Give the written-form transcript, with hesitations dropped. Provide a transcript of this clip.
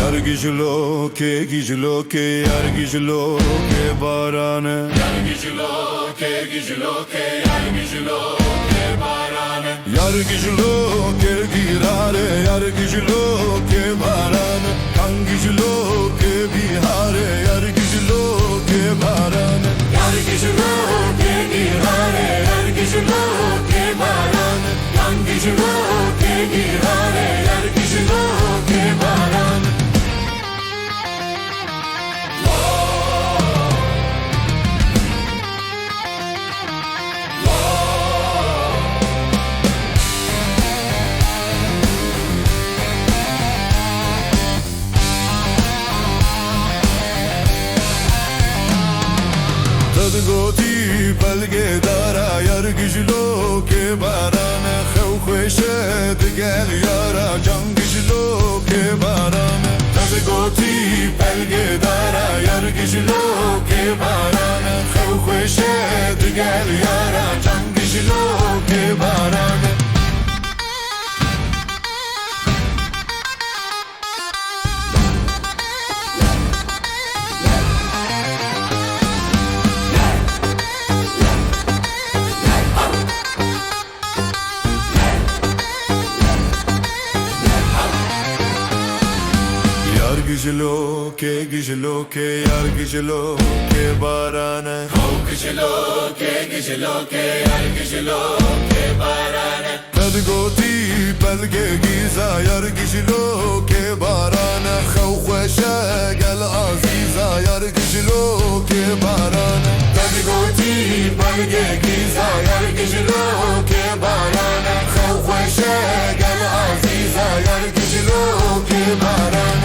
Yargıcılo ke yargıcılo ke barane. Yargıcılo ke barane. Yargıcılo ke girare, yargıcılo ke barane. Kangıcılo ke bihare, yargıcılo ke barane. Yargıcılo ke girare, yargıcılo ke barane. Yargıcılo ke girare, yargıcılo ke barane. Goti belge dara yargıcılo ke barane. Xew xweşet gel yara cangıcılo ke barane. Goti belge dara yargıcılo ke barane. Xew xweşet gel yara cangıcılo ke barane. Yargıcılo ke yargıcılo ke barane. Yargıcılo ke yargıcılo ke barane. Goti belge giza yargıcılo ke barane. Xew xweşe gel aziza yargıcılo ke barane. Goti belge giza yargıcılo ke barane. Xew xweşe gel aziza yargıcılo ke barane.